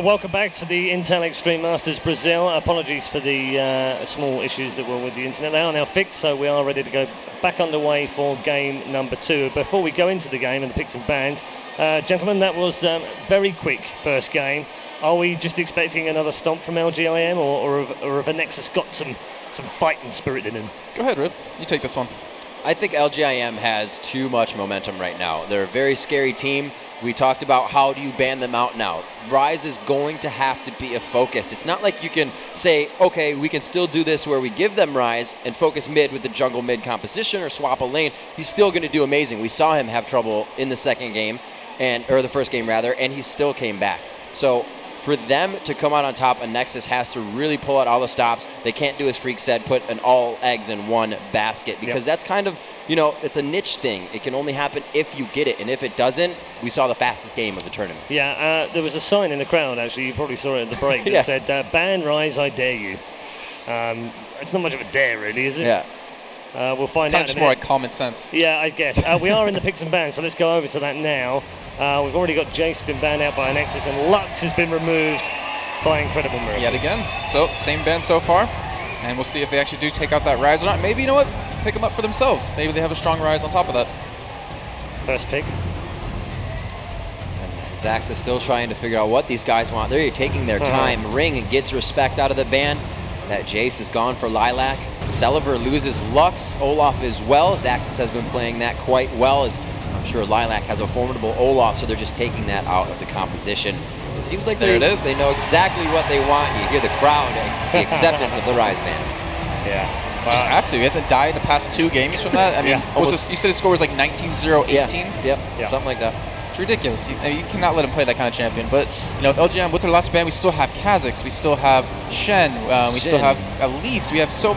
Welcome back to the Intel Extreme Masters Brazil. Apologies for the small issues that were with the internet. They are now fixed, so we are ready to go back underway for game number 2. Before we go into the game and the picks and bans, gentlemen, that was very quick first game. Are we just expecting another stomp from LGIM, or have Anexis got some fighting spirit in them? Go ahead, Rip. You take this one. I think LGIM has too much momentum right now. They're a very scary team. We talked about how do you ban them out now. Rise is going to have to be a focus. It's not like you can say, okay, we can still do this where we give them Rise and focus mid with the jungle mid composition or swap a lane. He's still going to do amazing. We saw him have trouble in the second game, or the first game rather, and he still came back. So for them to come out on top, Anexis has to really pull out all the stops. They can't do as Freak said, put all eggs in one basket, because that's kind of, it's a niche thing. It can only happen if you get it, and if it doesn't, we saw the fastest game of the tournament. Yeah, there was a sign in the crowd, actually, you probably saw it at the break, that said, ban Rise, I dare you. It's not much of a dare, really, is it? Yeah. We'll find out. It's It's just more like common sense. Yeah, I guess. We are in the picks and bans, so let's go over to that now. We've already got Jace been banned out by Anexis, and Lux has been removed by Incredible Miracle. Yet again. So, same ban so far. And we'll see if they actually do take out that Rise or not. Maybe, you know what? Pick them up for themselves. Maybe they have a strong Rise on top of that. First pick. And Zax is still trying to figure out what these guys want. They're taking their time. Ring gets respect out of the ban. That Jace is gone for Lilac. Celiver loses Lux. Olaf as well. Zaxis has been playing that quite well, as I'm sure Lilac has a formidable Olaf, so they're just taking that out of the composition. It seems like they know exactly what they want. You hear the crowd, the acceptance of the Rise ban. Yeah. Just have to. He hasn't died in the past 2 games from that. I mean, you said his score was like 19-0-18? Yep, something like that. It's ridiculous. You cannot let him play that kind of champion. But, LGM, with their last ban, we still have Kha'Zix. We still have Shen. We still have Elise. We have so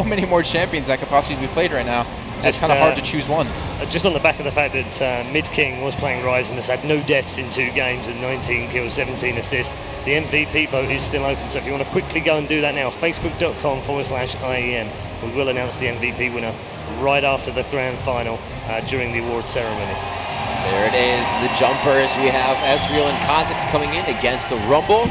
many more champions that could possibly be played right now. It's kind of hard to choose one. Just on the back of the fact that Mid King was playing Rise and has had no deaths in 2 games and 19 kills, 17 assists, the MVP vote is still open. So if you want to quickly go and do that now, facebook.com/IEM. We will announce the MVP winner right after the grand final during the award ceremony. There it is, the jumpers. We have Ezreal and Kha'Zix coming in against the Rumble.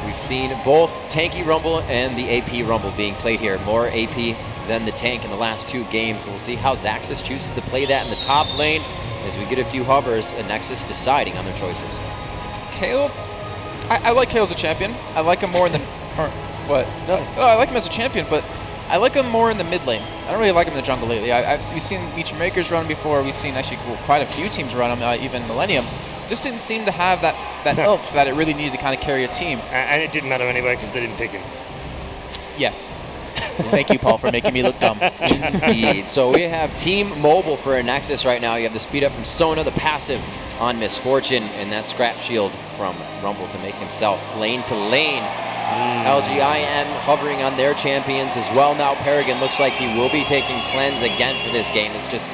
We've seen both Tanky Rumble and the AP Rumble being played here. More AP than the tank in the last 2 games. We'll see how Zaxis chooses to play that in the top lane as we get a few hovers and Nexus deciding on their choices. Kayle, I like Kayle as a champion. I like him more in the... what? No, I like him as a champion, but I like him more in the mid lane. I don't really like him in the jungle lately. We've seen Meech Makers run before. We've seen actually quite a few teams run him, even Millennium. Just didn't seem to have that oomph that it really needed to kind of carry a team. And it didn't matter anyway because they didn't pick him. Yes. Thank you, Paul, for making me look dumb. Indeed. So we have Team Mobile for Anexis right now. You have the speed up from Sona, the passive on Misfortune, and that scrap shield from Rumble to make himself lane to lane. LGIM hovering on their champions as well. Now Paragon looks like he will be taking Cleanse again for this game. It's just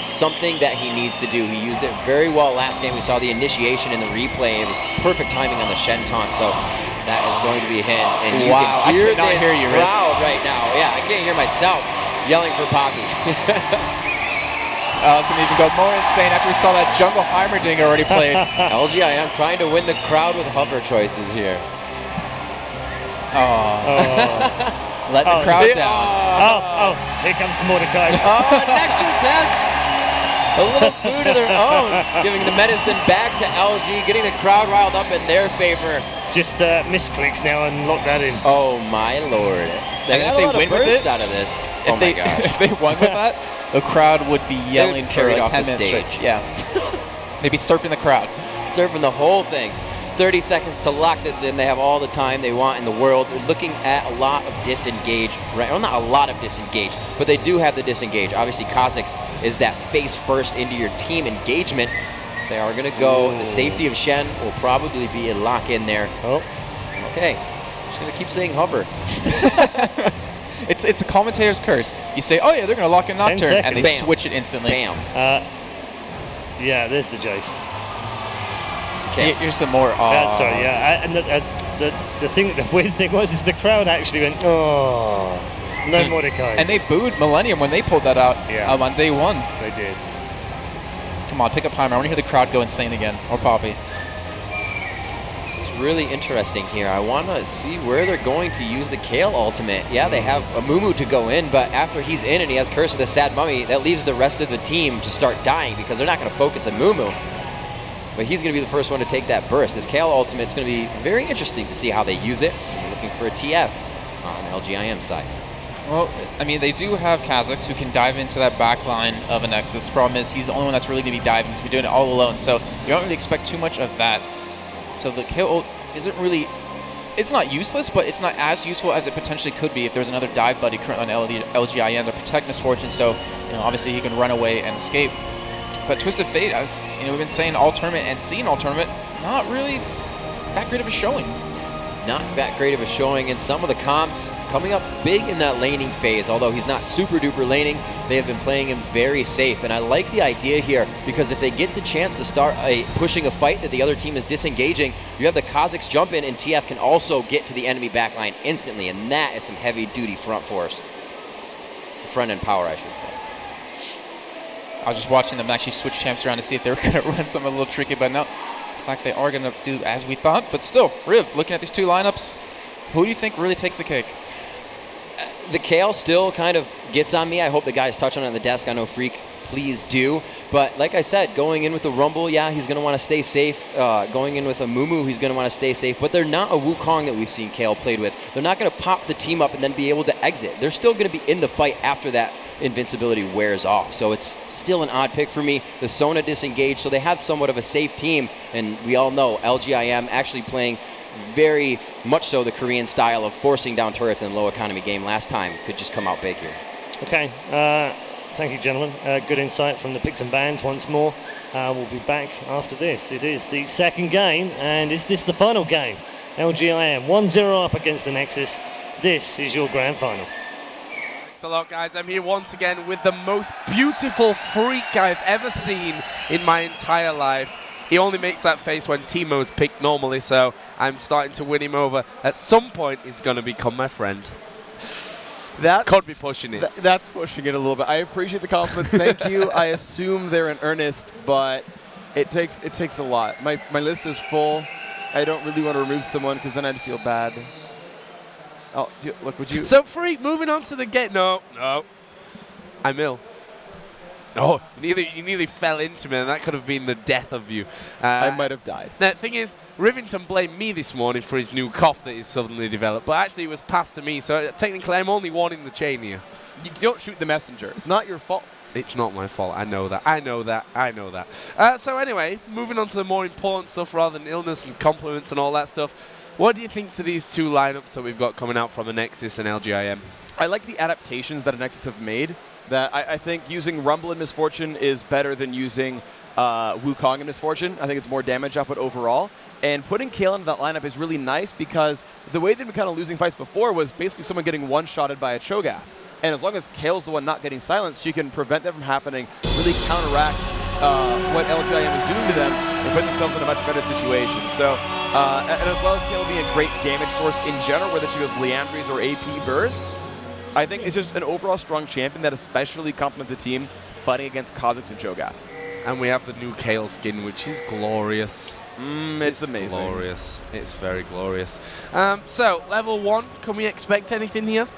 something that he needs to do. He used it very well last game. We saw the initiation in the replay. It was perfect timing on the Shen taunt, so that is going to be a hit. And you can hear this crowd right now. Yeah, I can't hear myself yelling for Poppy. Alex can even go more insane after we saw that jungle Heimerdinger already played. LGIM trying to win the crowd with hover choices here. Let the crowd down. Here comes the Mordecai. Nexus has a little food of their own, giving the medicine back to LG, getting the crowd riled up in their favor. Just misclicks now and lock that in. Oh my lord. They got a lot of burst out of this. Oh my gosh. If they won with that, the crowd would be yelling for like 10 minutes straight. Yeah. They'd be surfing the crowd. Surfing the whole thing. 30 seconds to lock this in. They have all the time they want in the world. They're looking at a lot of disengage. Right? Well, not a lot of disengage, but they do have the disengage. Obviously, Kha'Zix is that face first into your team engagement. They are going to go. The safety of Shen will probably be a lock in there. Okay. I'm just going to keep saying hover. It's a commentator's curse. You say, oh yeah, they're going to lock in Nocturne, and they switch it instantly. Bam. Yeah, there's the Jace. Okay. Here's some more. Sorry, yeah. And the weird thing was the crowd actually went, no Mordecai. And they booed Millennium when they pulled that out on day 1. They did. Come on, pick up Heimer. I want to hear the crowd go insane again. Or Poppy. This is really interesting here. I want to see where they're going to use the Kale ultimate. Yeah, they have a Mumu to go in, but after he's in and he has Curse of the Sad Mummy, that leaves the rest of the team to start dying because they're not going to focus on Mumu. But he's going to be the first one to take that burst. This Kale ultimate is going to be very interesting to see how they use it. I'm looking for a TF on LGIM side. Well, I mean, they do have Kha'Zix who can dive into that back line of Anexis. Problem is, he's the only one that's really going to be diving. He's been doing it all alone, so you don't really expect too much of that. So the Kale ult isn't really... It's not useless, but it's not as useful as it potentially could be if there's another dive buddy currently on LGIM to protect Misfortune, so obviously he can run away and escape. But Twisted Fate, as we've been saying all tournament and seeing all tournament, not really that great of a showing. Not that great of a showing in some of the comps, coming up big in that laning phase. Although he's not super duper laning, they have been playing him very safe. And I like the idea here because if they get the chance to start pushing a fight that the other team is disengaging, you have the Kha'Zix jump in and TF can also get to the enemy backline instantly. And that is some heavy duty front force. Front end power, I should say. I was just watching them actually switch champs around to see if they were going to run something a little tricky, but no. In fact, they are going to do as we thought, but still, Riv, looking at these two lineups, who do you think really takes the cake? The Kale still kind of gets on me. I hope the guys touch on it on the desk. I know Freak, please do. But like I said, going in with a Rumble, yeah, he's going to want to stay safe. Going in with a Mumu, he's going to want to stay safe. But they're not a Wukong that we've seen Kale played with. They're not going to pop the team up and then be able to exit. They're still going to be in the fight after that invincibility wears off. So it's still an odd pick for me. The Sona disengaged, so they have somewhat of a safe team. And we all know LGIM actually playing very much so the Korean style of forcing down turrets in a low economy game last time could just come out big here. Okay, thank you, gentlemen. Good insight from the picks and bans once more. We'll be back after this. It is the second game, and is this the final game? LGIM 1-0 up against Anexis. This is your grand final. Thanks a lot, guys. I'm here once again with the most beautiful freak I've ever seen in my entire life. He only makes that face when Timo's picked normally, so I'm starting to win him over. At some point, he's going to become my friend. Could be pushing it. That's pushing it a little bit. I appreciate the compliments. Thank you. I assume they're in earnest, but it takes a lot. My list is full. I don't really want to remove someone because then I'd feel bad. Oh, look, would you? So, Freak, moving on to the game. No. I'm ill. Oh, you nearly fell into me, and that could have been the death of you. I might have died. The thing is, Rivington blamed me this morning for his new cough that he's suddenly developed, but actually it was passed to me, so technically I'm only one in the chain here. You don't shoot the messenger. It's not your fault. It's not my fault. I know that. So anyway, moving on to the more important stuff rather than illness and compliments and all that stuff. What do you think to these two lineups that we've got coming out from Anexis and LGIM? I like the adaptations that Anexis have made. That I think using Rumble and Misfortune is better than using Wukong and Misfortune. I think it's more damage output overall. And putting Kale into that lineup is really nice because the way they've been kind of losing fights before was basically someone getting one-shotted by a Cho'Gath. And as long as Kale's the one not getting silenced, she can prevent that from happening, really counteract what LGIM is doing to them and put themselves in a much better situation. So, and as well as Kale being a great damage source in general, whether she goes Liandry's or AP Burst, I think it's just an overall strong champion that especially complements a team fighting against Kha'Zix and Cho'Gath. And we have the new Kale skin, which is glorious. It's amazing. Glorious. It's very glorious. So, level 1, can we expect anything here?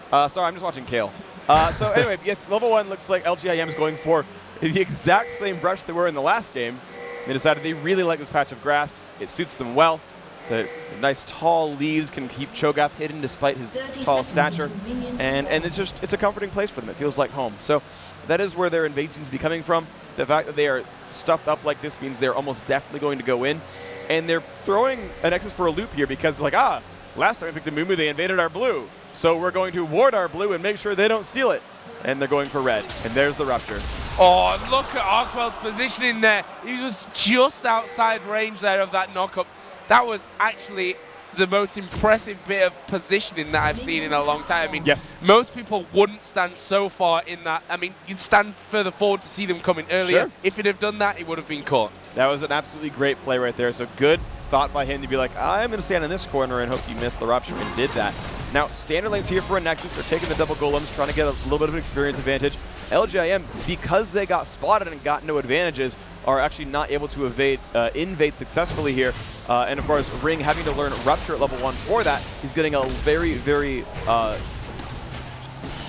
Sorry, I'm just watching Kale. So anyway, yes, level 1 looks like LGIM is going for the exact same brush they were in the last game. They decided they really like this patch of grass. It suits them well. The nice tall leaves can keep Cho'Gath hidden despite his tall stature, and it's a comforting place for them. It feels like home. So that is where their invade seems to be coming from. The fact that they are stuffed up like this means they're almost definitely going to go in, and they're throwing Anexis for a loop here because they're like, last time we picked the Mumu, they invaded our blue, so we're going to ward our blue and make sure they don't steal it. And they're going for red, and there's the rupture. Oh, look at Arkwell's positioning there. He was just outside range there of that knockup. That was actually the most impressive bit of positioning that I've seen in a long time. I mean, yes. Most people wouldn't stand so far in that. I mean, you'd stand further forward to see them coming earlier. Sure. If he'd have done that, he would have been caught. That was an absolutely great play right there. So good thought by him to be like, I'm going to stand in this corner and hope you miss the rupture, and did that. Now, standard lane's here for Anexis. They're taking the double golems, trying to get a little bit of an experience advantage. LGIM, because they got spotted and got no advantages, are actually not able to invade successfully here. And of course, Ring having to learn Rupture at level 1 for that, he's getting a very, very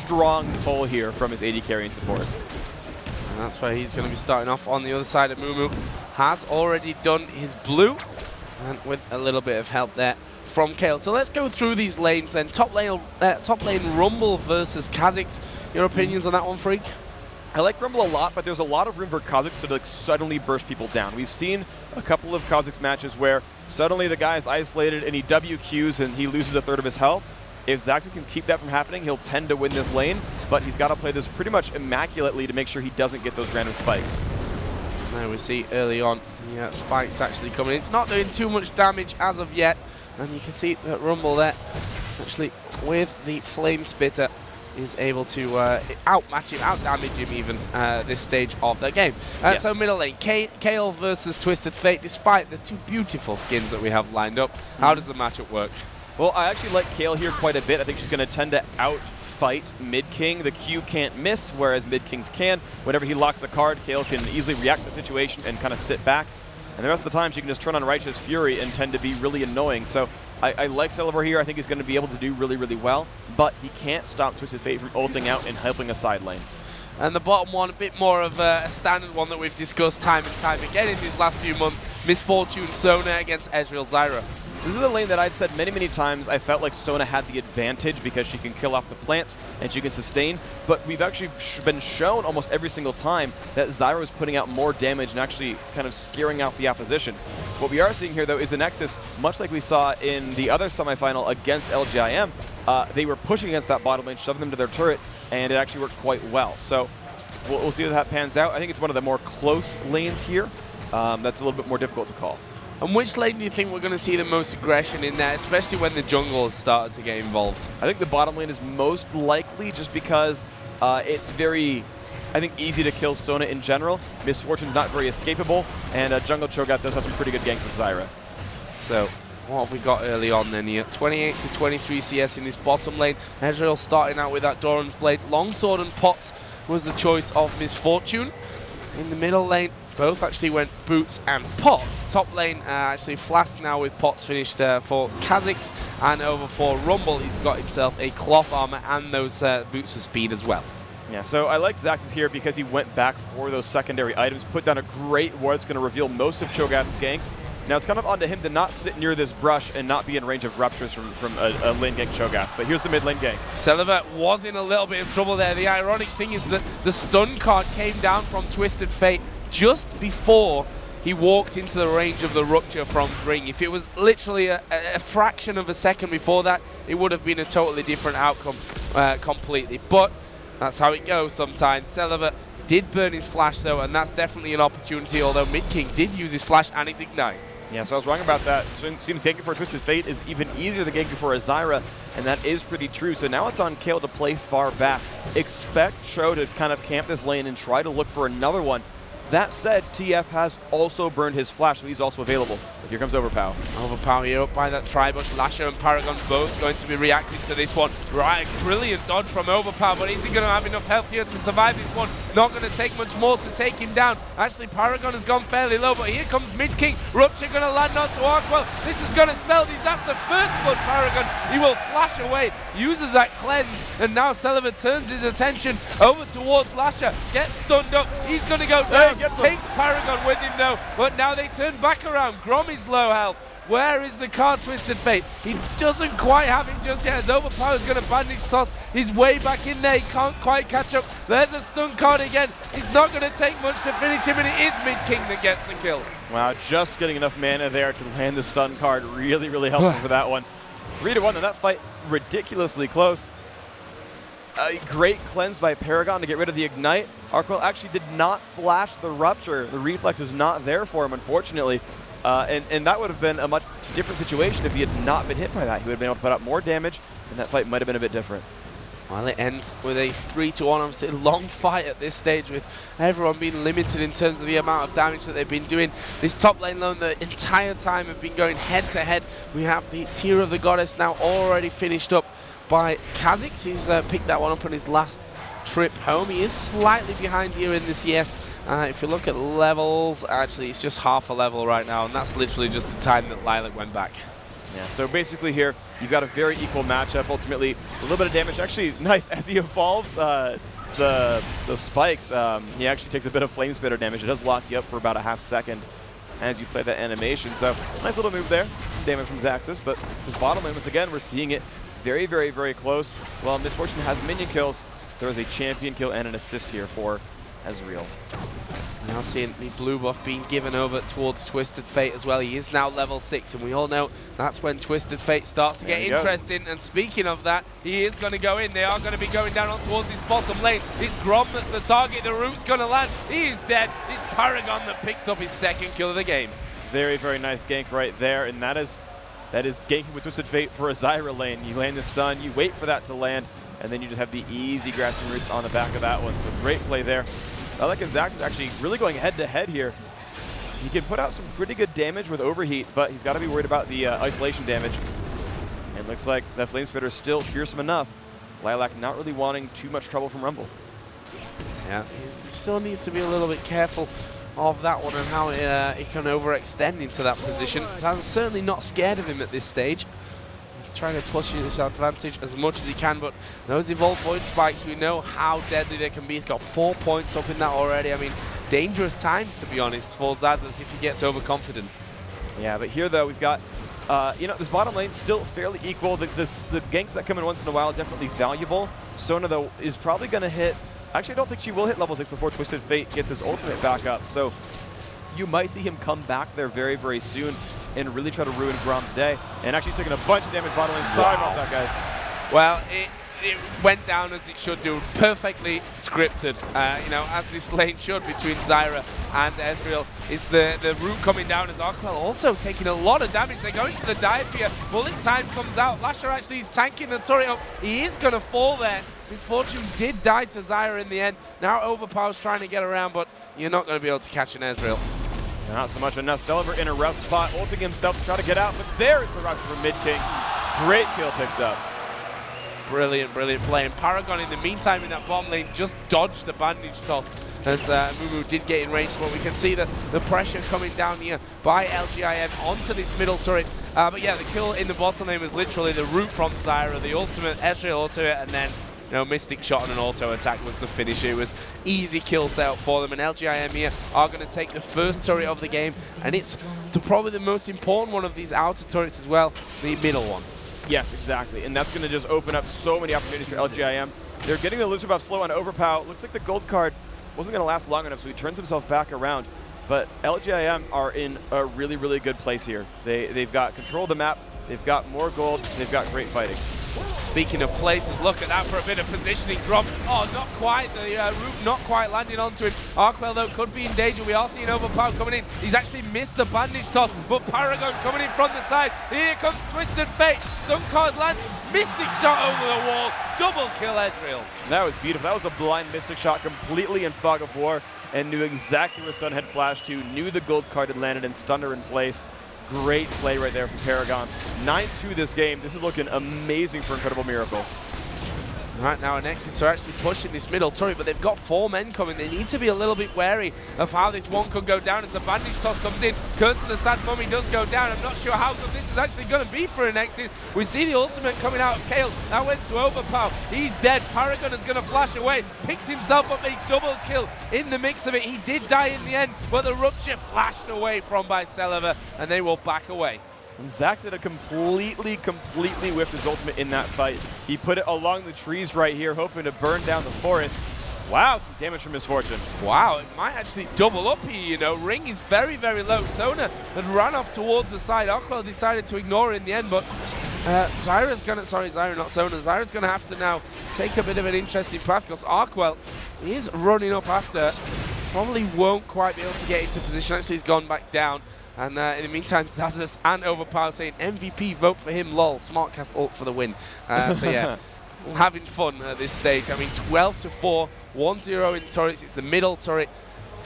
strong toll here from his AD carrying support. And that's where he's going to be starting off on the other side of Mumu. Has already done his blue, and with a little bit of help there from Kale. So let's go through these lanes then. Top lane Rumble versus Kha'Zix. Your opinions on that one, Freak? I like Rumble a lot, but there's a lot of room for Kha'Zix to like suddenly burst people down. We've seen a couple of Kha'Zix matches where suddenly the guy is isolated and he WQs and he loses a third of his health. If Zaxxon can keep that from happening, he'll tend to win this lane, but he's got to play this pretty much immaculately to make sure he doesn't get those random spikes. Now we see early on, yeah, spikes actually coming in. Not doing too much damage as of yet, and you can see that Rumble there, actually with the Flame Spitter, is able to outmatch him, outdamage him even this stage of the game. Yes. So middle lane, Kale versus Twisted Fate. Despite the two beautiful skins that we have lined up, how does the matchup work? Well, I actually like Kale here quite a bit. I think she's going to tend to outfight Mid King. The Q can't miss, whereas Mid Kings can. Whenever he locks a card, Kale can easily react to the situation and kind of sit back. And the rest of the time, she can just turn on Righteous Fury and tend to be really annoying. So I like Celevar here. I think he's going to be able to do really, really well. But he can't stop Twisted Fate from ulting out and helping a side lane. And the bottom one, a bit more of a standard one that we've discussed time and time again in these last few months. Misfortune Sona against Ezreal Zyra. This is a lane that I'd said many, many times I felt like Sona had the advantage because she can kill off the plants and she can sustain, but we've actually been shown almost every single time that Zyra is putting out more damage and actually kind of scaring out the opposition. What we are seeing here, though, is Anexis, much like we saw in the other semifinal against LGIM, they were pushing against that bottom lane, shoving them to their turret, and it actually worked quite well. So we'll see how that pans out. I think it's one of the more close lanes here. That's a little bit more difficult to call. And which lane do you think we're going to see the most aggression in there, especially when the jungle has started to get involved? I think the bottom lane is most likely just because it's very, I think, easy to kill Sona in general. Misfortune's not very escapable, and Jungle Cho'Gath does have some pretty good ganks with Zyra. So what have we got early on then here? 28 to 23 CS in this bottom lane. Ezreal starting out with that Doran's Blade. Longsword and Pots was the choice of Misfortune. In the middle lane, both actually went Boots and Pots. Top lane actually Flask now with Pots finished for Kha'Zix, and over for Rumble he's got himself a cloth armor and those Boots of Speed as well. Yeah, so I like Zaxxas here because he went back for those secondary items, put down a great ward that's going to reveal most of Cho'Gath's ganks. Now it's kind of onto him to not sit near this brush and not be in range of ruptures from a lane gank Cho'Gath. But here's the mid lane gank. Celevar was in a little bit of trouble there. The ironic thing is that the stun card came down from Twisted Fate just before he walked into the range of the rupture from Ring. If it was literally a fraction of a second before that, it would have been a totally different outcome completely. But that's how it goes sometimes. Celevar did burn his flash though, and that's definitely an opportunity, although Mid King did use his flash and his ignite. Yeah, so I was wrong about that. It seems ganking for Twisted Fate is even easier than ganking for a Zyra, and that is pretty true. So now it's on Kale to play far back. Expect Cho to kind of camp this lane and try to look for another one. That said, TF has also burned his flash, so he's also available. But here comes Overpower. Overpower here up by that Tribush. Lasher and Paragon both going to be reacting to this one. Right, brilliant dodge from Overpower, but is he going to have enough health here to survive this one? Not going to take much more to take him down. Actually, Paragon has gone fairly low, but here comes Mid King. Rupture going to land onto Arkwell. This is going to spell disaster. First blood Paragon. He will flash away, uses that cleanse, and now Celevar turns his attention over towards Lasher. Gets stunned up. He's going to go down. Takes Paragon with him though, but now they turn back around. Grom is low health. Where is the card Twisted Fate? He doesn't quite have him just yet. As Overpower is going to bandage toss his way back in there. He can't quite catch up. There's a stun card again. He's not going to take much to finish him, and it is Mid King that gets the kill. Wow, just getting enough mana there to land the stun card really, really helpful for that one. 3-1 in that fight, ridiculously close. A great cleanse by Paragon to get rid of the Ignite. Arkwell actually did not flash the Rupture. The reflex is not there for him, unfortunately. And that would have been a much different situation if he had not been hit by that. He would have been able to put out more damage, and that fight might have been a bit different. Well, it ends with a 3-1. Obviously, a long fight at this stage with everyone being limited in terms of the amount of damage that they've been doing. This top lane lone the entire time have been going head to head. We have the Tear of the Goddess now already finished up by Kha'Zix. He's picked that one up on his last trip home. He is slightly behind here in the CS If you look at levels, actually it's just half a level right now, and that's literally just the time that Lilac went back. Yeah, so basically here, you've got a very equal matchup. Ultimately, a little bit of damage. Actually, nice, as he evolves the spikes, he actually takes a bit of Flame Spitter damage. It does lock you up for about a half second as you play that animation. So, nice little move there. Some damage from Anexis, but his bottom lane, once again, we're seeing it very, very, very close. While Misfortune has minion kills, there is a champion kill and an assist here for Ezreal. Now seeing the blue buff being given over towards Twisted Fate as well. He is now level 6, and we all know that's when Twisted Fate starts to get interesting. And speaking of that, he is going to go in. They are going to be going down on towards his bottom lane. It's Grom that's the target. The root's going to land. He is dead. It's Paragon that picks up his second kill of the game. Very, very nice gank right there, and that is ganking with Twisted Fate for a Zyra lane. You land the stun, you wait for that to land, and then you just have the easy grasping roots on the back of that one. So great play there. I like Zach is actually really going head-to-head here. He can put out some pretty good damage with Overheat, but he's got to be worried about the isolation damage. And looks like that Flame Spitter is still fearsome enough. Lilac not really wanting too much trouble from Rumble. Yeah, he still needs to be a little bit careful of that one and how he can overextend into that position. I'm certainly not scared of him at this stage. He's trying to push his advantage as much as he can, but those evolved void spikes, we know how deadly they can be. He's got 4 points up in that already. I mean, dangerous times, to be honest, for Zazas if he gets overconfident. Yeah, but here though, we've got this bottom lane still fairly equal. The ganks that come in once in a while are definitely valuable. Sona though is probably going to hit. Actually, I don't think she will hit level 6 before Twisted Fate gets his ultimate back up. So you might see him come back there very, very soon and really try to ruin Grom's day. And actually taking a bunch of damage bottom lane. Sorry about that, guys. Well, it went down as it should do. Perfectly scripted, as this lane should between Zyra and Ezreal. It's the root coming down as Arkwell also taking a lot of damage. They're going to the dive here. Bullet time comes out. Lasher actually is tanking the turret up. He is going to fall there. Misfortune did die to Zyra in the end. Now Overpower's trying to get around, but you're not going to be able to catch an Ezreal. Not so much enough. Celeber in a rough spot, ulting himself to try to get out, but there's the rush from Mid King. Great kill picked up. Brilliant, brilliant play. And Paragon, in the meantime, in that bottom lane, just dodged the bandage toss as Mumu did get in range. But we can see the pressure coming down here by LGIM onto this middle turret. But yeah, the kill in the bottom lane was literally the root from Zyra, the ultimate Ezreal ultimate, and then Mystic Shot on an auto attack was the finish. It was easy kill setup for them, and LGIM here are going to take the first turret of the game, and it's probably the most important one of these outer turrets as well, the middle one. Yes, exactly, and that's going to just open up so many opportunities for LGIM. They're getting the loser buff slow on Overpower. Looks like the gold card wasn't going to last long enough, so he turns himself back around. But LGIM are in a really, really good place here. They've got control of the map, they've got more gold, they've got great fighting. Speaking of places, look at that for a bit of positioning. Grom, not quite. The root not quite landing onto him. Arkwell, though, could be in danger. We are seeing Overpower coming in. He's actually missed the bandage toss, but Paragon coming in from the side. Here comes Twisted Fate. Stun card lands. Mystic Shot over the wall. Double kill Ezreal. That was beautiful. That was a blind Mystic Shot completely in Fog of War and knew exactly where Sun had flashed to, knew the gold card had landed and stunned her in place. Great play right there from Paragon. 9-2 this game. This is looking amazing for Incredible Miracle. Right now, Anexis are actually pushing this middle turret, but they've got 4 men coming. They need to be a little bit wary of how this one could go down as the bandage toss comes in. Curse of the Sad Mummy does go down. I'm not sure how good this is actually going to be for Anexis. We see the ultimate coming out of Kale. That went to Overpower. He's dead. Paragon is going to flash away. Picks himself up a double kill in the mix of it. He did die in the end, but the Rupture flashed away from by Celeber, and they will back away. And Zaxxon had completely whiffed his ultimate in that fight. He put it along the trees right here, hoping to burn down the forest. Wow, some damage from Misfortune. Wow, it might actually double up here, Ring is very, very low. Sona had run off towards the side. Arkwell decided to ignore it in the end, but Zyra's going to, Zyra, not Sona. Zyra's going to have to now take a bit of an interesting path because Arkwell is running up after. Probably won't quite be able to get into position. Actually, he's gone back down. And in the meantime, Zazas and Overpower saying MVP, vote for him, lol, Smartcast ult for the win. So yeah, having fun at this stage. I mean, 12-4, 1-0 in turrets. It's the middle turret.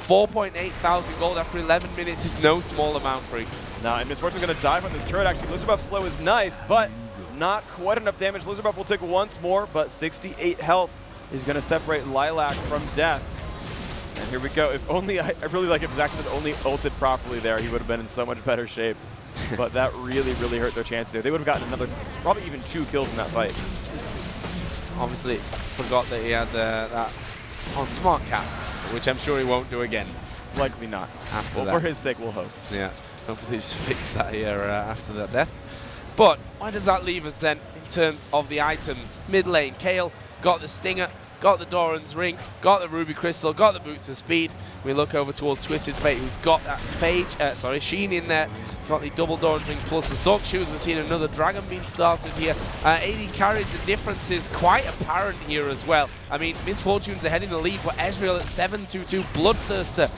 4.8 thousand gold after 11 minutes is no small amount for him. Now, and Misfortune's going to dive on this turret. Actually, Loser Buff slow is nice, but not quite enough damage. Loser Buff will take once more, but 68 health is going to separate Lilac from death. And here we go. If only I really like if Zaxxon had only ulted properly there, he would have been in so much better shape. But that really, really hurt their chance there. They would have gotten another, probably even 2 kills in that fight. Obviously, forgot that he had that on Smartcast, which I'm sure he won't do again. Likely not. After well, for his sake, we'll hope. Yeah, hopefully he's fixed that here after that death. But where does that leave us then in terms of the items? Mid lane, Kayle got the Stinger, got the Doran's Ring, got the Ruby Crystal, got the Boots of Speed. We look over towards Twisted Fate, who's got that Sheen in there, got the double Doran's Ring plus the Sock Shoes. We've seen another Dragon being started here. AD carries, the difference is quite apparent here as well. I mean, Misfortune's ahead in the lead, but Ezreal at 7-2-2, Bloodthirster,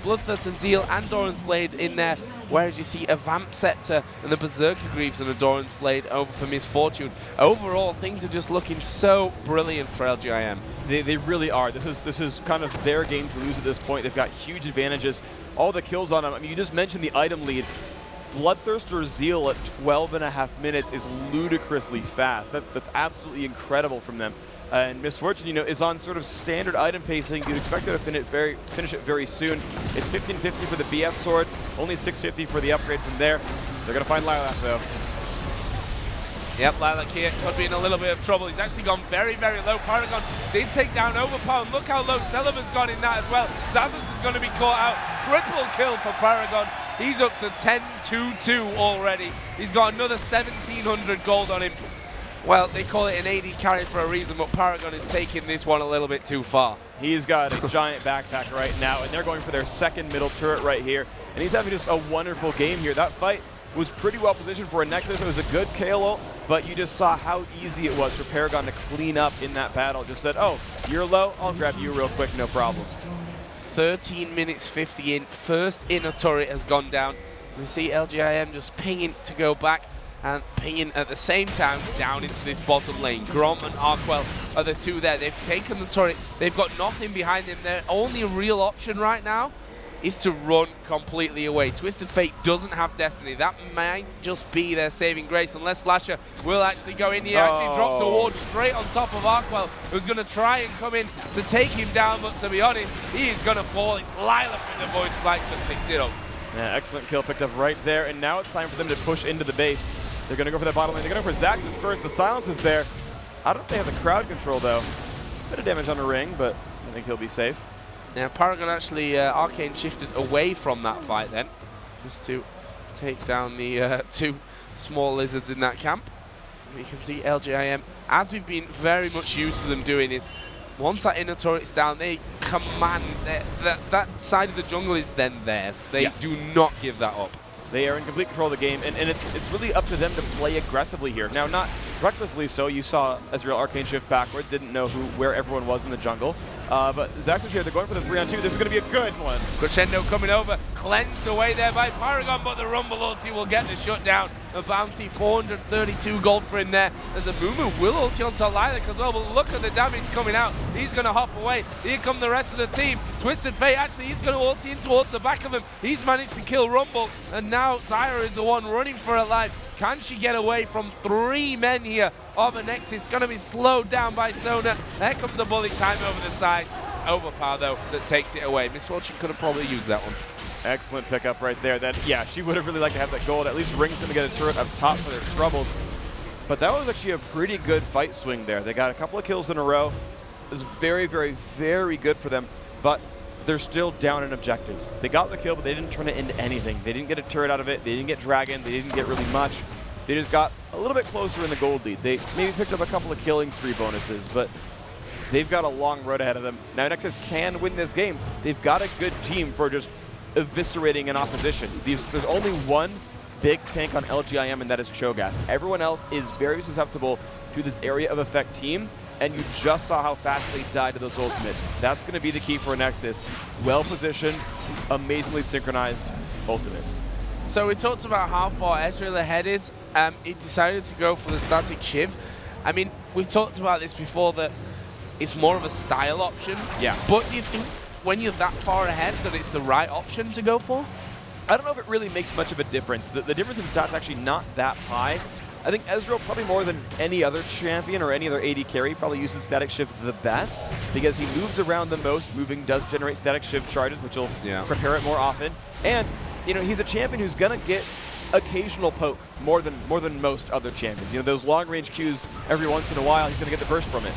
Bloodthirst and Zeal and Doran's Blade in there, whereas you see a Vamp Scepter and the Berserker Greaves and a Doran's Blade over for Misfortune. Overall, things are just looking so brilliant for LGIM. They really are. This is kind of their game to lose at this point. They've got huge advantages. All the kills on them. I mean, you just mentioned the item lead. Bloodthirster Zeal at 12.5 minutes is ludicrously fast. That's absolutely incredible from them. And Misfortune, is on sort of standard item pacing. You'd expect her to finish it very soon. It's 1550 for the BF sword, only 650 for the upgrade from there. They're going to find Lilac, though. Yep, Lilac here could be in a little bit of trouble. He's actually gone very, very low. Paragon did take down Overpower, and look how low Celiba's gone in that as well. Xaxis is going to be caught out. Triple kill for Paragon. He's up to 10-2-2 already. He's got another 1,700 gold on him. Well, they call it an AD carry for a reason, but Paragon is taking this one a little bit too far. He's got a giant backpack right now, and they're going for their second middle turret right here. And he's having just a wonderful game here. That fight was pretty well positioned for a Nexus. It was a good Kayle ult, but you just saw how easy it was for Paragon to clean up in that battle. Just said, oh, you're low, I'll grab you real quick, no problem. 13 minutes 50 in, first inner turret has gone down. We see LGIM just pinging to go back and pinging at the same time down into this bottom lane. Grom and Arkwell are the two there. They've taken the turret, they've got nothing behind them. Their only real option right now is to run completely away. Twisted Fate doesn't have Destiny. That might just be their saving grace, unless Slasher will actually go in. He actually drops a ward straight on top of Arkwell, who's going to try and come in to take him down, but to be honest, he is going to fall. It's Lilac with the Void Spike that picks it up. Yeah, excellent kill picked up right there, and now it's time for them to push into the base. They're going to go for that bottom lane. They're going to go for Xaxis first. The silence is there. I don't think they have the crowd control, though. Bit of damage on the ring, but I think he'll be safe. Now, Paragon actually, Arcane shifted away from that fight then, just to take down the 2 small lizards in that camp. You can see LGIM, as we've been very much used to them doing, is once that inner turret's down, they command, that side of the jungle is then theirs. They do not give that up. They are in complete control of the game, and it's really up to them to play aggressively here. Now, not recklessly so. You saw Ezreal Arcane shift backwards, didn't know where everyone was in the jungle. But Xaxis here, they're going for the 3-on-2. This is going to be a good one. Crescendo coming over, cleansed away there by Paragon, but the Rumble ulti will get the shutdown. A bounty, 432 gold for him there. There's a Mumu will ulti onto Lilac as well, but look at the damage coming out. He's going to hop away. Here come the rest of the team. Twisted Fate, actually, he's going to ulti in towards the back of him. He's managed to kill Rumble, and now Zyra is the one running for her life. Can she get away from 3 men here of Anexis? Going to be slowed down by Sona. There comes the bullet time over the side. It's Overpower, though, that takes it away. Misfortune could have probably used that one. Excellent pickup right there. Yeah, she would have really liked to have that gold. At least Ring's going to get a turret up top for their troubles. But that was actually a pretty good fight swing there. They got a couple of kills in a row. It was very, very, very good for them. But they're still down in objectives. They got the kill, but they didn't turn it into anything. They didn't get a turret out of it. They didn't get Dragon. They didn't get really much. They just got a little bit closer in the gold lead. They maybe picked up a couple of killing spree bonuses, but they've got a long road ahead of them. Now, Nexus can win this game. They've got a good team for just eviscerating an opposition. There's only one big tank on LGIM, and that is Cho'Gath. Everyone else is very susceptible to this area of effect team, and you just saw how fast they died to those ultimates. That's going to be the key for Nexus. Well-positioned, amazingly synchronized ultimates. So we talked about how far Ezreal ahead is. He decided to go for the static Shiv. I mean, we've talked about this before, that it's more of a style option. Yeah. But do you think when you're that far ahead that it's the right option to go for? I don't know if it really makes much of a difference. The difference in stats is actually not that high. I think Ezreal, probably more than any other champion or any other AD carry, probably uses static shift the best because he moves around the most. Moving does generate static shift charges, which will prepare it more often. And he's a champion who's gonna get occasional poke more than most other champions. Those long range Qs every once in a while, he's gonna get the burst from it.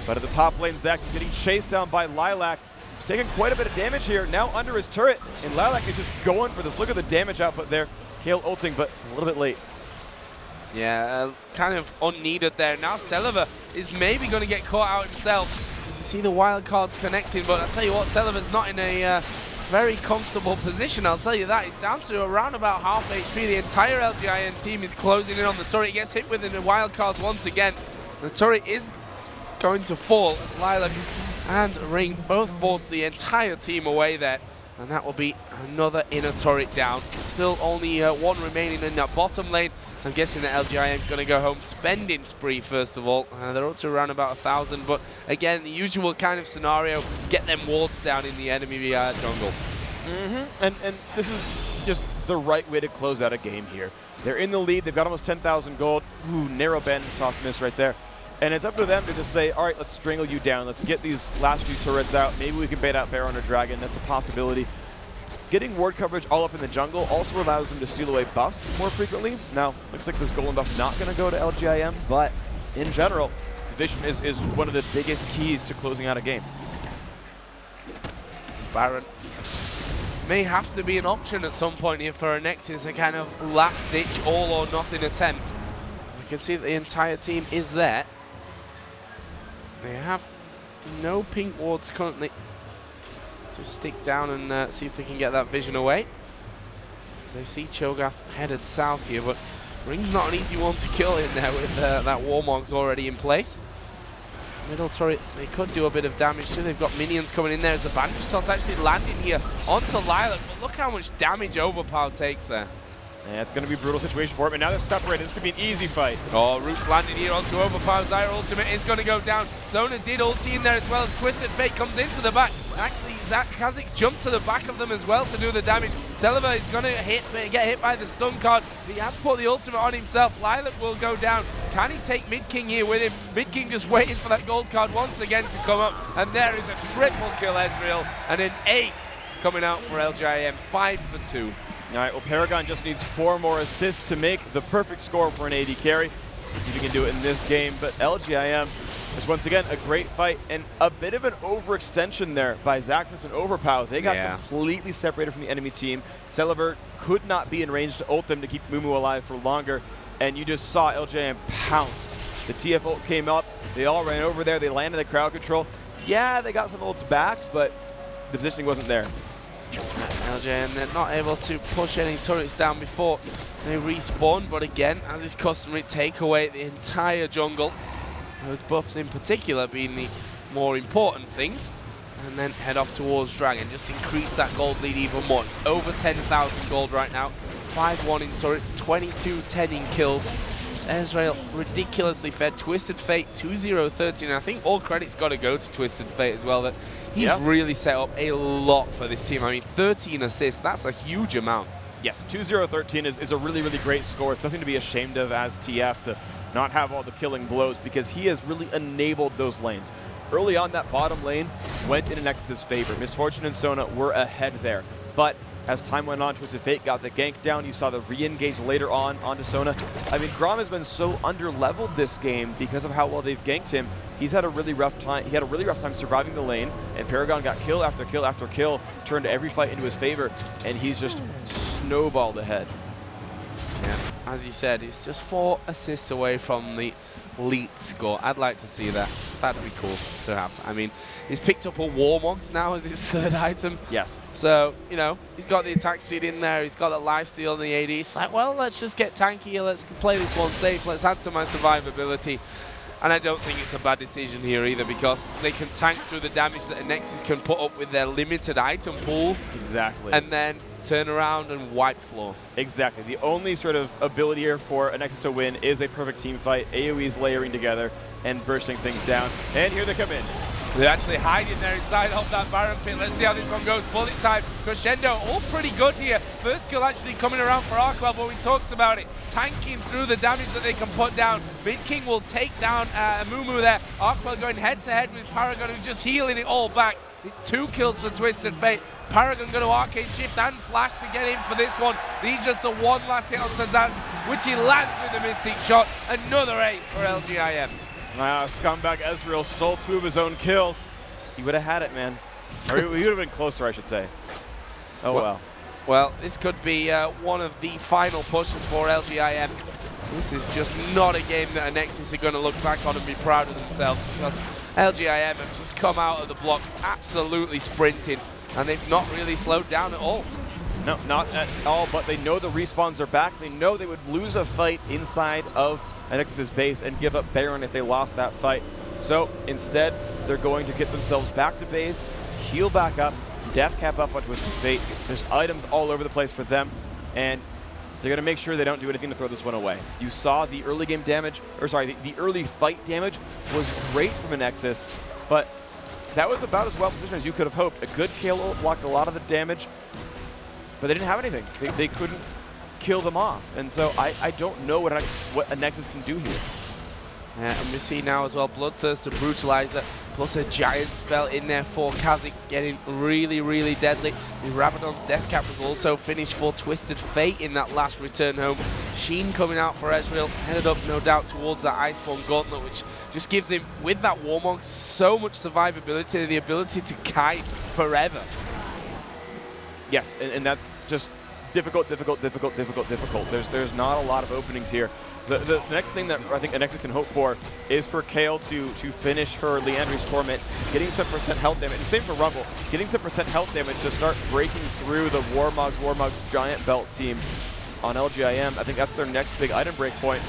But at the top lane, Zac is getting chased down by Lilac. He's taking quite a bit of damage here, now under his turret, and Lilac is just going for this. Look at the damage output there. Kale ulting, but a little bit late. Yeah, kind of unneeded there. Now Celiva is maybe going to get caught out himself. You see the wild cards connecting, but I'll tell you what, Celiva's not in a very comfortable position, I'll tell you that. He's down to around about half HP. The entire LGIN team is closing in on the turret. He gets hit with the wild cards once again. The turret is going to fall as Lilac and Ring both force the entire team away there. And that will be another inner turret down. Still only one remaining in that bottom lane. I'm guessing that LGIM is going to go home spending spree first of all. They're up to around about 1,000, but again, the usual kind of scenario, get them wards down in the enemy jungle. And this is just the right way to close out a game here. They're in the lead, they've got almost 10,000 gold. Ooh, narrow bend, toss miss right there. And it's up to them to just say, all right, let's strangle you down. Let's get these last few turrets out. Maybe we can bait out Baron or Dragon. That's a possibility. Getting ward coverage all up in the jungle also allows them to steal away buffs more frequently. Now, looks like this golden buff not going to go to LGIM, but in general, vision is one of the biggest keys to closing out a game. Baron may have to be an option at some point here for Anexis, a kind of last-ditch all-or-nothing attempt. We can see that the entire team is there. They have no pink wards currently to stick down and see if they can get that vision away. As they see Cho'Gath headed south here, but Ring's not an easy one to kill in there with that Warmog's already in place. Middle turret, they could do a bit of damage too. They've got minions coming in there as the bandage toss actually landing here onto Lilac, but look how much damage Overpower takes there. Yeah, it's going to be a brutal situation for him, and now they're separated. This could be an easy fight. Oh, Root's landing here onto Overpower. Zyra ultimate is going to go down. Zona did ulti in there as well as Twisted Fate comes into the back. Actually, Kha'Zix jumped to the back of them as well to do the damage. Celiva is going to get hit by the stun card. He has put the ultimate on himself. Lilac will go down. Can he take Mid King here with him? Mid King just waiting for that gold card once again to come up. And there is a triple kill Ezreal and an ace coming out for LGIM. 5 for 2. All right, well, Paragon just needs 4 more assists to make the perfect score for an AD carry. See if he can do it in this game, but LGIM is once again a great fight and a bit of an overextension there by Xaxis and Overpower. They got completely separated from the enemy team. Celiver could not be in range to ult them to keep Mumu alive for longer, and you just saw LGIM pounced. The TF ult came up, they all ran over there, they landed the crowd control. Yeah, they got some ults back, but the positioning wasn't there. LGIM, they're not able to push any turrets down before they respawn, but again, as is customary, take away the entire jungle. Those buffs in particular being the more important things. And then head off towards Dragon, just increase that gold lead even more. It's over 10,000 gold right now. 5-1 in turrets, 22-10 in kills. Ezreal ridiculously fed. Twisted Fate 2-0-13. I think all credit's got to go to Twisted Fate as well. That he's really set up a lot for this team. I mean, 13 assists, that's a huge amount. Yes, 2-0-13 is a really, really great score. It's nothing to be ashamed of as TF to not have all the killing blows because he has really enabled those lanes. Early on, that bottom lane went in Anexis' favor. Misfortune and Sona were ahead there. But as time went on, Twisted Fate got the gank down. You saw the re-engage later on onto Sona. I mean, Grom has been so under-leveled this game because of how well they've ganked him. He's had a really rough time. He had a really rough time surviving the lane, and Paragon got kill after kill after kill, turned every fight into his favor, and he's just snowballed ahead. Yeah, as you said, it's just 4 assists away from the elite score. I'd like to see that. That'd be cool to have. I mean, he's picked up a Warmogs now as his 3rd item. Yes. So, you know, he's got the attack speed in there. He's got the lifesteal in the AD. It's like, well, let's just get tanky here. Let's play this one safe. Let's add to my survivability. And I don't think it's a bad decision here either because they can tank through the damage that Anexis can put up with their limited item pool. Exactly. And then turn around and wipe floor. Exactly. The only sort of ability here for Anexis to win is a perfect team fight. AoEs layering together and bursting things down. And here they come in. They're actually hiding there inside of that Baron pit. Let's see how this one goes. Bullet time. Crescendo, all pretty good here. First kill actually coming around for Arkwell, but we talked about it. tanking through the damage that they can put down. Mid King will take down Mumu there. Arkwell going head-to-head with Paragon, who's just healing it all back. It's 2 kills for Twisted Fate. Paragon going to arcane shift and flash to get in for this one. He's just a one last hit on Tazan, which he lands with a Mystic Shot. Another ace for LGIM. Scumbag Ezreal stole 2 of his own kills. He would have had it, man. Or he would have been closer, I should say. Oh, well. Well, this could be one of the final pushes for LGIM. This is just not a game that Anexis are going to look back on and be proud of themselves, because LGIM have just come out of the blocks absolutely sprinting, and they've not really slowed down at all. No, not at all, but they know the respawns are back. They know they would lose a fight inside of Anexis' base and give up Baron if they lost that fight. So instead, they're going to get themselves back to base, heal back up, death cap up on Twisted Fate. There's items all over the place for them, and they're going to make sure they don't do anything to throw this one away. You saw the early game damage, or sorry, the early fight damage was great from Anexis, but that was about as well positioned as you could have hoped. A good KO blocked a lot of the damage, but they didn't have anything. They couldn't kill them off, and so I don't know what Anexis can do here. And we see now as well Bloodthirst, a Brutalizer, plus a Giant Spell in there for Kha'Zix, getting really, really deadly. The Rabadon's Death Cap was also finished for Twisted Fate in that last return home. Sheen coming out for Ezreal, headed up no doubt towards that Iceborne Gauntlet, which just gives him, with that Warmog, so much survivability, the ability to kite forever. Yes, and that's just difficult. There's not a lot of openings here. The next thing that I think Anexis can hope for is for Kayle to finish her Leandri's Torment, getting some % health damage. And same for Rumble, getting some % health damage to start breaking through the Warmog's Giant Belt team on LGIM. I think that's their next big item break point.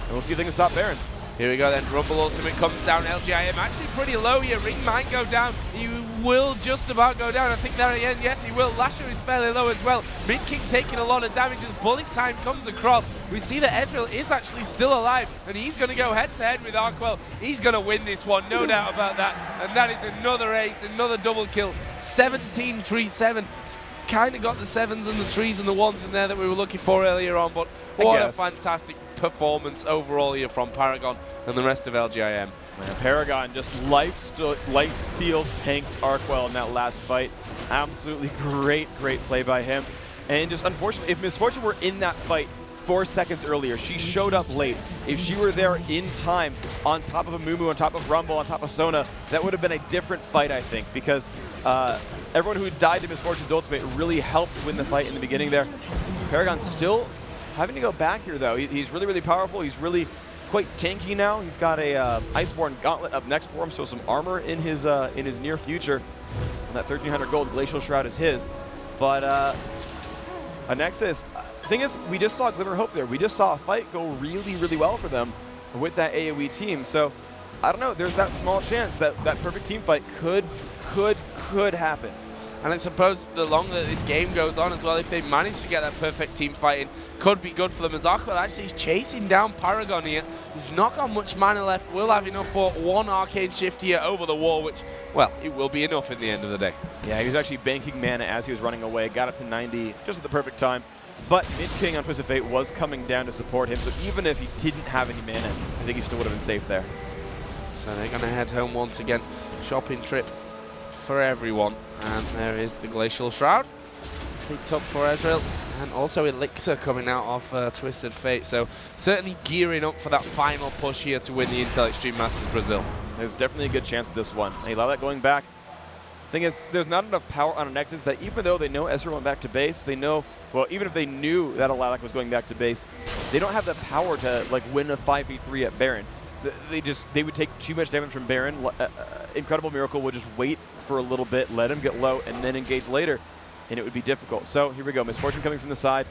And we'll see if they can stop Baron. Here we go then, Rumble Ultimate comes down, LGIM actually pretty low here, Ring might go down, he will just about go down, I think there at the end, yes he will, Lasher is fairly low as well, Mid King taking a lot of damage as Bullet Time comes across, we see that Ezreal is actually still alive, and he's going to go head to head with Arkwell, he's going to win this one, no doubt about that, and that is another ace, another double kill, 17-3-7, kind of got the 7s and the 3s and the 1s in there that we were looking for earlier on, but what a fantastic performance overall here from Paragon and the rest of LGIM. Man, Paragon just lifesteal tanked Arkwell in that last fight. Absolutely great play by him. And just unfortunately, if Misfortune were in that fight 4 seconds earlier, she showed up late. If she were there in time, on top of a Mumu, on top of Rumble, on top of Sona, that would have been a different fight, I think, because everyone who died to Misfortune's ultimate really helped win the fight in the beginning there. Paragon still having to go back here, though. He's really powerful. He's really quite tanky now. He's got a Iceborne Gauntlet up next for him, so some armor in his near future. And that 1,300 gold Glacial Shroud is his. But Anexis, the thing is, we just saw Glimmer Hope there. We just saw a fight go really well for them with that AoE team. So I don't know. There's that small chance that that perfect team fight could happen. And I suppose the longer this game goes on as well, if they manage to get that perfect team fighting, could be good for them. As Arkwell actually is chasing down Paragon here. He's not got much mana left. Will have enough for one Arcane Shift here over the wall, which, well, it will be enough in the end of the day. Yeah, he was actually banking mana as he was running away. Got up to 90 just at the perfect time. But Mid King on Twisted Fate was coming down to support him, so even if he didn't have any mana, I think he still would have been safe there. So they're going to head home once again. Shopping trip for everyone. And there is the Glacial Shroud. Picked up for Ezreal. And also Elixir coming out of Twisted Fate. So certainly gearing up for that final push here to win the Intel Extreme Masters Brazil. There's definitely a good chance of this one. They allow that going back. Thing is, there's not enough power on Anexis that even though they know Ezreal went back to base, they know, well, even if they knew that Lilac was going back to base, they don't have the power to like win a 5v3 at Baron. They would take too much damage from Baron. Incredible Miracle would just wait for a little bit, let him get low, and then engage later, and it would be difficult. So here we go, Misfortune coming from the side.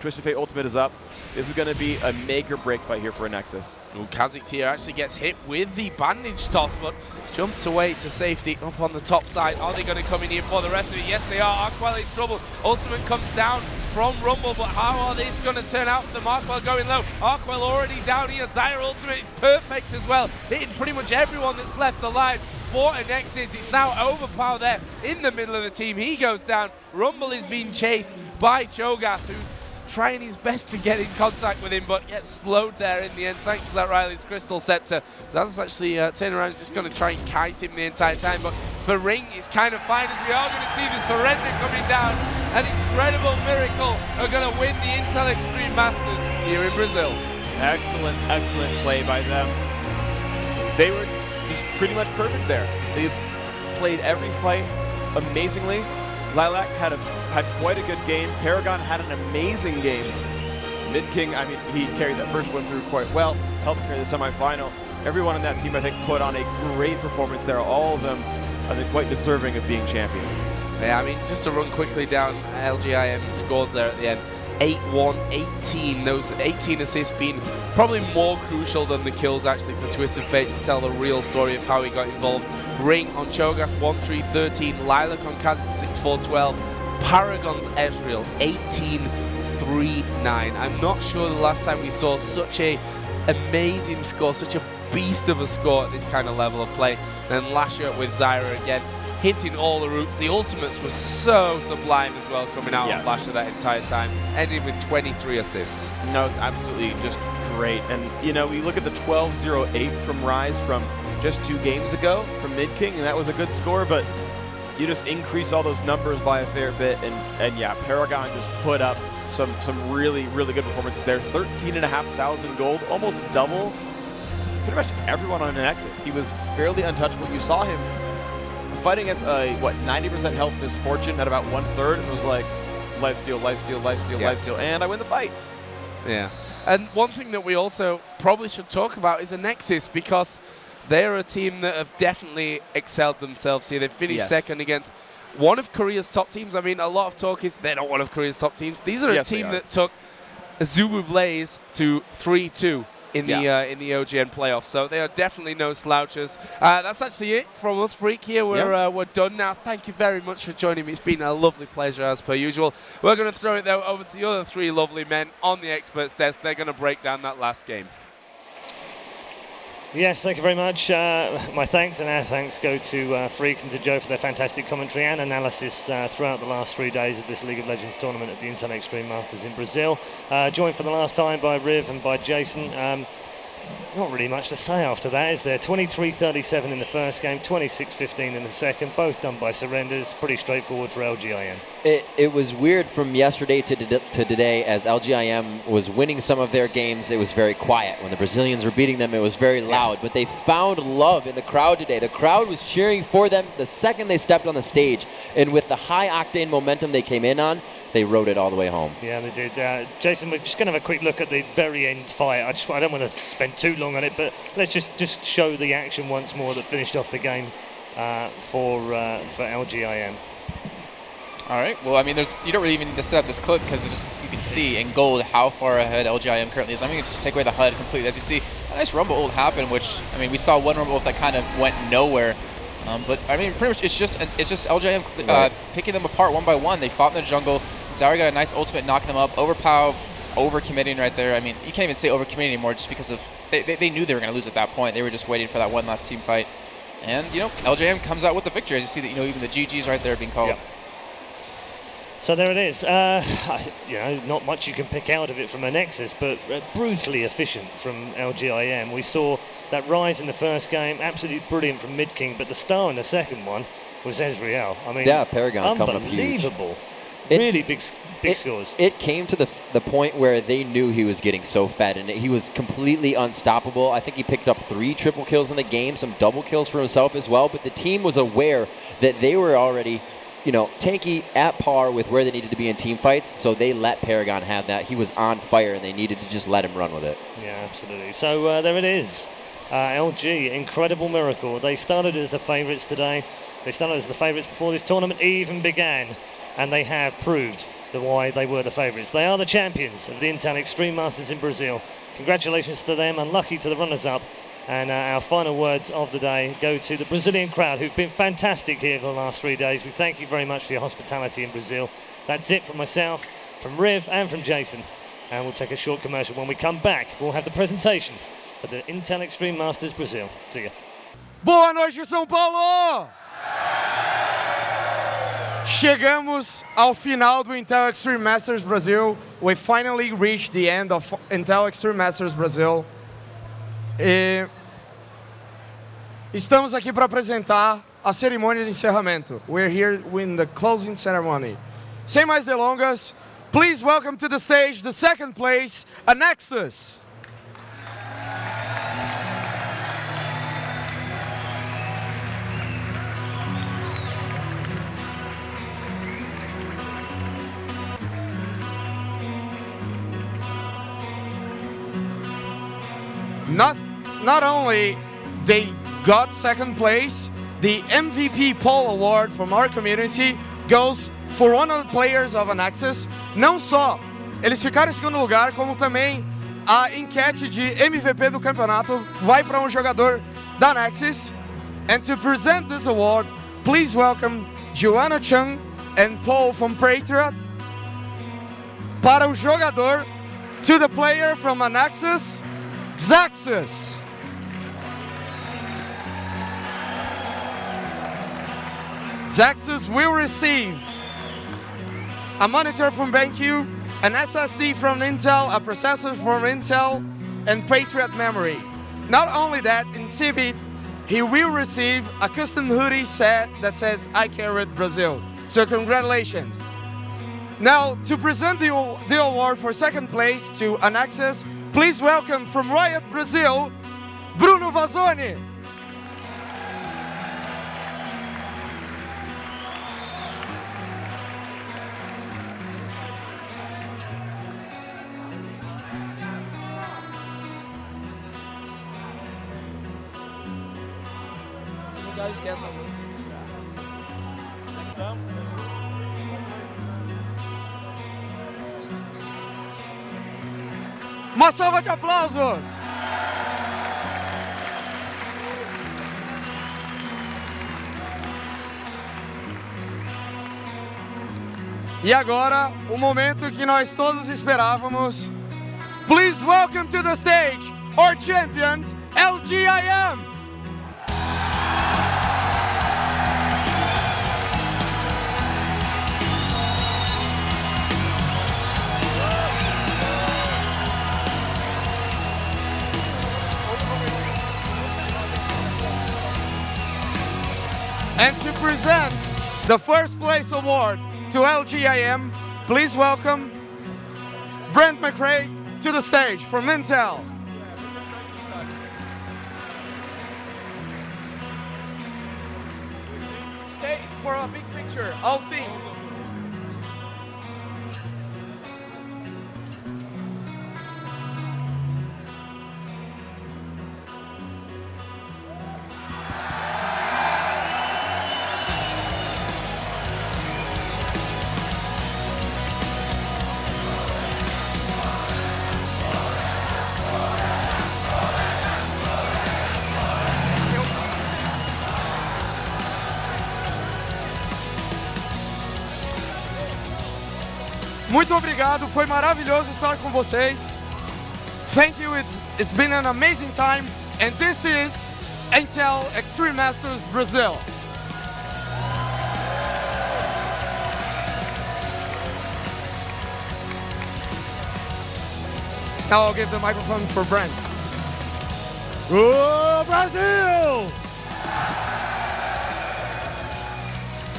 Twisted Fate ultimate is up. This is going to be a make or break fight here for Anexis. Kha'Zix here actually gets hit with the bandage toss, but jumps away to safety up on the top side. Are they going to come in here for the rest of it? Yes, they are. Arkwell in trouble. Ultimate comes down from Rumble, but how are these going to turn out for them? Arkwell going low. Arkwell already down here. Zyra ultimate is perfect as well, hitting pretty much everyone that's left alive for Anexis. It's now Overpower there in the middle of the team. He goes down. Rumble is being chased by Cho'Gath, who's trying his best to get in contact with him, but gets slowed there in the end thanks to that Riley's Crystal Scepter. Zaz's actually turning around, he's just going to try and kite him the entire time, but for Ring, it's kind of fine as we are going to see the surrender coming down. An incredible miracle are going to win the Intel Extreme Masters here in Brazil. Excellent, excellent play by them. They were just pretty much perfect there. They played every fight amazingly. Lilac had quite a good game. Paragon had an amazing game. Mid King, I mean, he carried that first one through quite well, helped carry the semifinal. Everyone on that team, I think, put on a great performance there. All of them, I think, quite deserving of being champions. Yeah, I mean, just to run quickly down LGIM's scores there at the end. 8-1, 18. Those 18 assists being probably more crucial than the kills actually for Twisted Fate to tell the real story of how he got involved. Ring on Cho'Gath 1-3-13, Lilac on Kazakh 6-4-12, Paragon's Ezreal 18-3-9. I'm not sure the last time we saw such a amazing score, such a beast of a score at this kind of level of play. And then Lasher with Zyra again, hitting all the routes. The ultimates were so sublime as well, coming out of Lasher that entire time, ending with 23 assists. No, it's absolutely just great. And, you know, we look at the 12-0-8 from Rise from just 2 games ago from Mid King, and that was a good score, but you just increase all those numbers by a fair bit, and yeah, Paragon just put up some really, really good performances there. 13,500 gold, almost double pretty much everyone on Anexis. He was fairly untouchable. You saw him fighting as 90% health Misfortune at about 1/3, and it was like lifesteal, lifesteal, lifesteal, lifesteal, and I win the fight. Yeah, and one thing that we also probably should talk about is Anexis, because they're a team that have definitely excelled themselves here. They've finished second against one of Korea's top teams. I mean, a lot of talk is they're not one of Korea's top teams. These are a team that took Azubu Blaze to 3-2 in the OGN playoffs, so they are definitely no slouchers. That's actually it from us, Freak. Here we're done now. Thank you very much for joining me. It's been a lovely pleasure as per usual. We're going to throw it though over to the other 3 lovely men on the experts desk. They're going to break down that last game. Yes, thank you very much. My thanks and our thanks go to Freak and to Joe for their fantastic commentary and analysis throughout the last 3 days of this League of Legends tournament at the Intel Extreme Masters in Brazil. Joined for the last time by Riv and by Jason. Not really much to say after that, is there? 23-37 in the first game, 26-15 in the second, both done by surrenders. Pretty straightforward for LGIM. It was weird from yesterday to today. As LGIM was winning some of their games, it was very quiet. When the Brazilians were beating them, it was very loud. But they found love in the crowd today. The crowd was cheering for them the second they stepped on the stage. And with the high-octane momentum they came in on, they rode it all the way home. Yeah, they did. Jason, we're just going to have a quick look at the very end fight. I don't want to spend too long on it, but let's just show the action once more that finished off the game for LGIM. All right. Well, I mean, you don't really even need to set up this clip because you can see in gold how far ahead LGIM currently is. I'm going to just take away the HUD completely. As you see, a nice rumble ult happened, which, I mean, we saw one rumble ult that kind of went nowhere. But I mean, pretty much it's just LGIM picking them apart one by one. They fought in the jungle. Zyra got a nice ultimate knocking them up. Overpower, overcommitting right there. I mean, you can't even say overcommitting anymore just because of they knew they were going to lose at that point. They were just waiting for that one last team fight. And, you know, LGIM comes out with the victory. As you see that, you know, even the GG's right there being called. Yep. So there it is. You know, not much you can pick out of it from Anexis, but brutally efficient from LGIM. We saw that Rise in the first game, absolutely brilliant from Mid King, but the star in the second one was Ezreal. I mean, Paragon coming up huge. Unbelievable. Really big scores. It came to the point where they knew he was getting so fed, and he was completely unstoppable. I think he picked up 3 triple kills in the game, some double kills for himself as well, but the team was aware that they were already, you know, tanky at par with where they needed to be in team fights, so they let Paragon have that. He was on fire, and they needed to just let him run with it. Yeah, absolutely. So there it is. LG, incredible miracle. They started as the favourites today. They started as the favourites before this tournament even began, and they have proved why they were the favourites. They are the champions of the Intel Extreme Masters in Brazil. Congratulations to them, and lucky to the runners-up. And our final words of the day go to the Brazilian crowd, who've been fantastic here for the last 3 days. We thank you very much for your hospitality in Brazil. That's it from myself, from Riv, and from Jason. And we'll take a short commercial. When we come back, we'll have the presentation for the Intel Extreme Masters Brazil. See ya. Boa noite, São Paulo! Chegamos ao final do Intel Extreme Masters Brasil. We finally reached the end of Intel Extreme Masters Brasil. E estamos aqui para apresentar a cerimônia de encerramento. We're here in the closing ceremony. Sem mais delongas, please welcome to the stage the second place, Anexis. Not only they got second place, the MVP poll award from our community goes for one of the players of Anexis. Não só eles ficaram em segundo lugar, como também a enquete de MVP do campeonato vai para um jogador da Anexis. And to present this award, please welcome Joanna Chung and Paul from Patriot. Para o jogador, to the player from Anexis, Zaxis. Zaxis will receive a monitor from BenQ, an SSD from Intel, a processor from Intel, and Patriot memory. Not only that, in Cibit, he will receive a custom hoodie set that says I carried Brazil. So congratulations. Now, to present the award for second place to Anexis, please welcome from Riot Brazil, Bruno Vazzoni. You guys get them. Uma salva de aplausos! E agora, o momento que nós todos esperávamos. Please welcome to the stage our champions, LGIM! And to present the first place award to LGIM, please welcome Brent McRae to the stage from Intel. Stay for a big picture, all teams. Muito obrigado, foi maravilhoso estar com vocês. Thank you, it's been an amazing time, and this is Intel Extreme Masters Brazil. Now I'll give the microphone for Brent. Ô Brasil!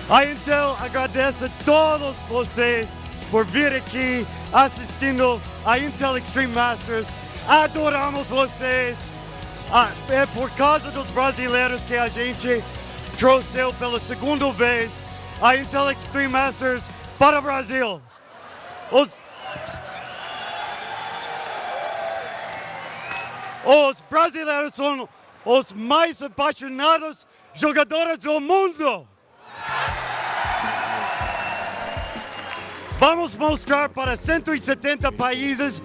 A Intel agradece a todos vocês por vir aqui assistindo a Intel Extreme Masters. Adoramos vocês. É por causa dos brasileiros que a gente trouxe pela segunda vez a Intel Extreme Masters para o Brasil. Os brasileiros são os mais apaixonados jogadores do mundo. Vamos mostrar para 170 países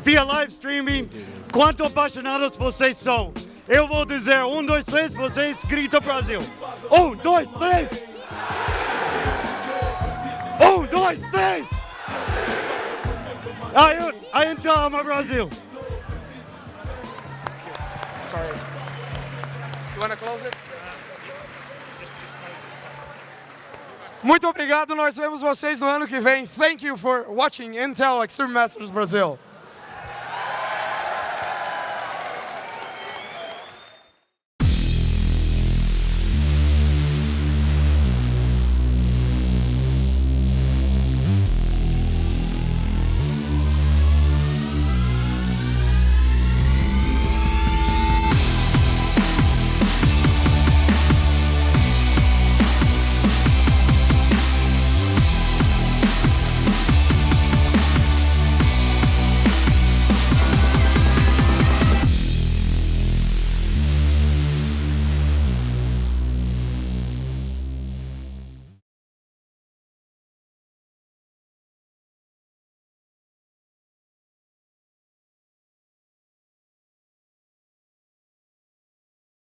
via live streaming quanto apaixonados vocês são. Eu vou dizer 1, 2, 3, vocês gritam Brasil. 1, 2, 3. 1, 2, 3. A Intel ama Brasil. Sorry. You want to close it? Muito obrigado, nós vemos vocês no ano que vem. Thank you for watching Intel Extreme Masters Brazil.